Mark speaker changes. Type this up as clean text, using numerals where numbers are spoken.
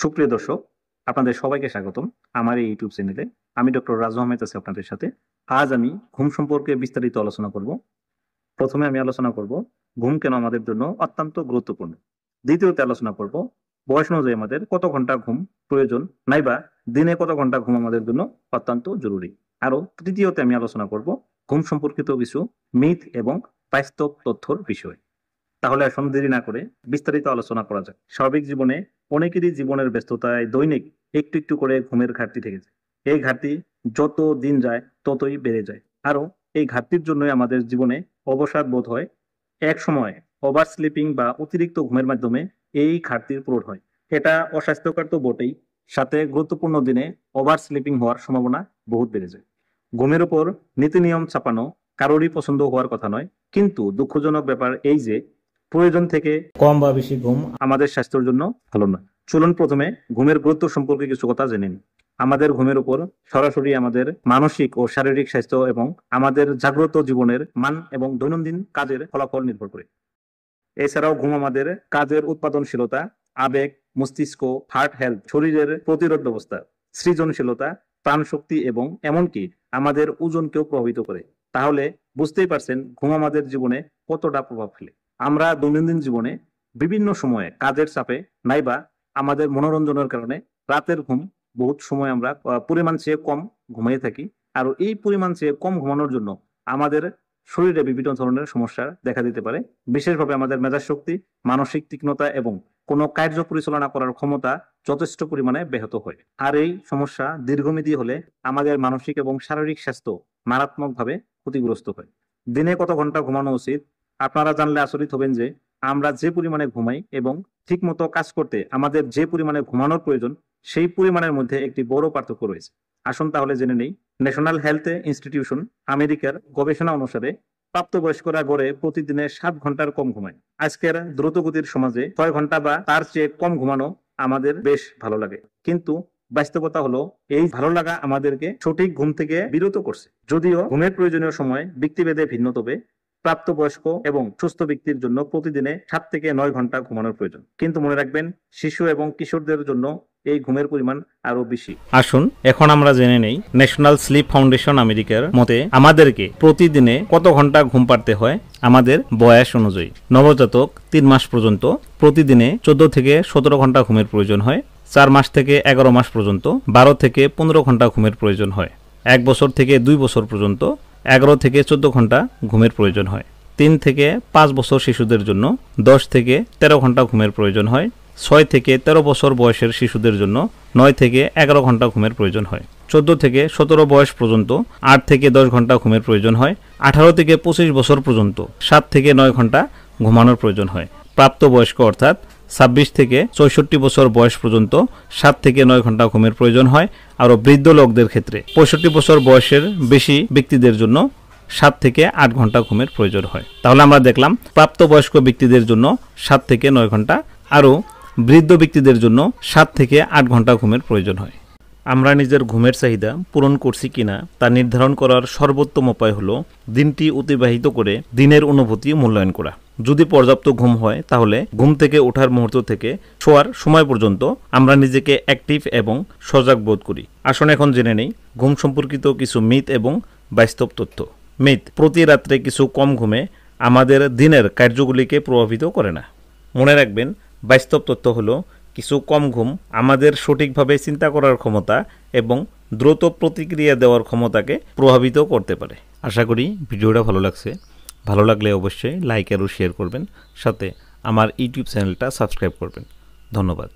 Speaker 1: সুপ্রিয় দর্শক, আপনাদের সবাইকে স্বাগতম আমার এই ইউটিউব চ্যানেলে। আমি ডক্টর রাজু আহমেদ আছি আপনাদের সাথে। আজ আমি ঘুম সম্পর্কে বিস্তারিত আলোচনা করব। প্রথমে আমি আলোচনা করব ঘুম কেন আমাদের জন্য অত্যন্ত গুরুত্বপূর্ণ। দ্বিতীয়তে আলোচনা করব বয়স অনুযায়ী আমাদের কত ঘন্টা ঘুম প্রয়োজন, নাইবা দিনে কত ঘন্টা ঘুম আমাদের জন্য অত্যন্ত জরুরি। আরো তৃতীয়তে আমি আলোচনা করব ঘুম সম্পর্কিত কিছু মিথ এবং বাস্তব তথ্যর বিষয়। তাহলে আসুন দেরি না করে বিস্তারিত আলোচনা করা যাক। স্বাভাবিক জীবনে অনেকেরই জীবনের ব্যস্ততায় দৈনিক একটু একটু করে ঘুমের ঘাটতি থেকে যায়। এই ঘাটতি যত দিন যায় ততই বেড়ে যায়। আরো এই ঘাটতির জন্যই আমাদের জীবনে অবসাদ বোধ হয়। এক সময় ওভার স্লিপিং বা অতিরিক্ত ঘুমের মাধ্যমে এই ঘাটতির পূরণ হয়। এটা অস্বাস্থ্যকর তো বটেই, সাথে গুরুত্বপূর্ণ দিনে ওভার স্লিপিং হওয়ার সম্ভাবনা বহুত বেড়ে যায়। ঘুমের উপর নীতি নিয়ম চাপানো কারোরই পছন্দ হওয়ার কথা নয়, কিন্তু দুঃখজনক ব্যাপার এই যে প্রয়োজন থেকে কম বা বেশি ঘুম আমাদের স্বাস্থ্যের জন্য ভালো নয়। চলুন প্রথমে ঘুমের গুরুত্ব সম্পর্কে কিছু কথা জেনে নিই। আমাদের ঘুমের উপর সরাসরি আমাদের মানসিক ও শারীরিক স্বাস্থ্য এবং আমাদের জাগ্রত জীবনের মান এবং দৈনন্দিন কাজের ফলাফল নির্ভর করে। এছাড়াও ঘুম আমাদের কাজের উৎপাদনশীলতা, আবেগ, মস্তিষ্ক, হার্ট হেলথ, শরীরের প্রতিরোধ ব্যবস্থা, সৃজনশীলতা, প্রাণ শক্তি এবং এমনকি আমাদের ওজনকেও প্রভাবিত করে। তাহলে বুঝতেই পারছেন ঘুম আমাদের জীবনে কতটা প্রভাব ফেলে। আমরা দৈনন্দিন জীবনে বিভিন্ন সময়ে কাজের চাপে নাইবা আমাদের মনোরঞ্জনের কারণে রাতের ঘুম বহুত সময় আমরা পরিমাণ চেয়ে কম ঘুমিয়ে থাকি। আর এই পরিমাণ চেয়ে কম ঘুমানোর জন্য আমাদের শরীরে বিভিন্ন ধরনের সমস্যা দেখা দিতে পারে। বিশেষভাবে আমাদের মেজাজ শক্তি, মানসিক তীক্ষ্ণতা এবং কোনো কার্য পরিচালনা করার ক্ষমতা যথেষ্ট পরিমাণে ব্যাহত হয়। আর এই সমস্যা দীর্ঘমেয়াদী হলে আমাদের মানসিক এবং শারীরিক স্বাস্থ্য মারাত্মকভাবে ক্ষতিগ্রস্ত হয়। দিনে কত ঘন্টা ঘুমানো উচিত? আপনারা জানলে আচরিত হবেন যে আমরা যে পরিমাণে ঘুমাই এবং ঠিক মতো কাজ করতে আমাদের যে পরিমাণে ঘুমানোর প্রয়োজন, সেই পরিমাণের মধ্যে একটি বড় পার্থক্য রয়েছে। আসুন তাহলে জেনে নেই। ন্যাশনাল হেলথ ইনস্টিটিউশন আমেরিকার গবেষণা অনুসারে প্রাপ্তবয়স্করা গড়ে প্রতিদিনে 7 ঘন্টার কম ঘুমায়। আজকের দ্রুতগতির সমাজে 6 ঘন্টা বা তার চেয়ে কম ঘুমানো আমাদের বেশ ভালো লাগে, কিন্তু বাস্তবতা হলো এই ভালো লাগা আমাদেরকে সঠিক ঘুম থেকে বিরত করছে। যদিও ঘুমের প্রয়োজনীয় সময় ব্যক্তিভেদে ভিন্ন, তবে প্রাপ্তবয়স্ক এবং সুস্থ ব্যক্তির জন্য প্রতিদিনে 7 থেকে 9 ঘন্টা ঘুমানোর প্রয়োজন। কিন্তু মনে রাখবেন, শিশু এবং কিশোরদের জন্য এই ঘুমের পরিমাণ আরো বেশি। আসুন এখন আমরা জেনে নেই ন্যাশনাল স্লিপ ফাউন্ডেশন আমেরিকার মতে আমাদেরকে প্রতিদিনে কত ঘন্টা ঘুম পাড়তে হয় আমাদের বয়স অনুযায়ী। নবজাতক 3 মাস পর্যন্ত প্রতিদিনে 14 থেকে 17 ঘন্টা ঘুমের প্রয়োজন হয়। 4 মাস থেকে 11 মাস পর্যন্ত 12 থেকে 15 ঘন্টা ঘুমের প্রয়োজন হয়। 1 বছর থেকে 2 বছর পর্যন্ত 11 থেকে 14 ঘন্টা ঘুমের প্রয়োজন হয়। 3 থেকে 5 বছর শিশুদের জন্য 10 থেকে 13 ঘন্টা ঘুমের প্রয়োজন হয়। 6 থেকে 13 বছর বয়সের শিশুদের জন্য 9 থেকে 11 ঘন্টা ঘুমের প্রয়োজন হয়। 14 থেকে 17 বয়স পর্যন্ত 8 থেকে 10 ঘন্টা ঘুমের প্রয়োজন হয়। 18 থেকে 25 বছর পর্যন্ত 7 থেকে 9 ঘন্টা ঘুমানোর প্রয়োজন হয়। প্রাপ্তবয়স্ক অর্থাৎ 26 থেকে 64 বছর বয়স পর্যন্ত 7 থেকে 9 ঘন্টা ঘুমের প্রয়োজন হয়। আর বৃদ্ধ লোকদের ক্ষেত্রে 65 বছর বয়সের বেশি ব্যক্তিদের জন্য 7 থেকে 8 ঘন্টা ঘুমের প্রয়োজন হয়। তাহলে আমরা দেখলাম প্রাপ্তবয়স্ক ব্যক্তিদের জন্য 7 থেকে 9 ঘন্টা, আরও বৃদ্ধ ব্যক্তিদের জন্য 7 থেকে 8 ঘন্টা ঘুমের প্রয়োজন হয়। আমরা নিজের ঘুমের চাহিদা পূরণ করছি কিনা তা নির্ধারণ করার সর্বোত্তম উপায় হলো দিনটি অতিবাহিত করে দিনের অনুভূতি মূল্যায়ন করা। যদি পর্যাপ্ত ঘুম হয় তাহলে ঘুম থেকে ওঠার মুহূর্ত থেকে শোয়ার সময় পর্যন্ত আমরা নিজেকে অ্যাক্টিভ এবং সজাগ বোধ করি। আসুন এখন জেনে নেই ঘুম সম্পর্কিত কিছু মিথ এবং বাস্তব তথ্য। মিথ: প্রতি রাত্রে কিছু কম ঘুমে আমাদের দিনের কার্যগুলিকে প্রভাবিত করে না। মনে রাখবেন, বাস্তব তথ্য হলো কিছু কম ঘুম আমাদের সঠিকভাবে চিন্তা করার ক্ষমতা এবং দ্রুত প্রতিক্রিয়া দেওয়ার ক্ষমতাকে প্রভাবিত করতে পারে। আশা করি ভিডিওটা ভালো লাগছে। ভালো লাগলে অবশ্যই লাইক আর শেয়ার করবেন, সাথে আমার ইউটিউব চ্যানেলটা সাবস্ক্রাইব করবেন। ধন্যবাদ।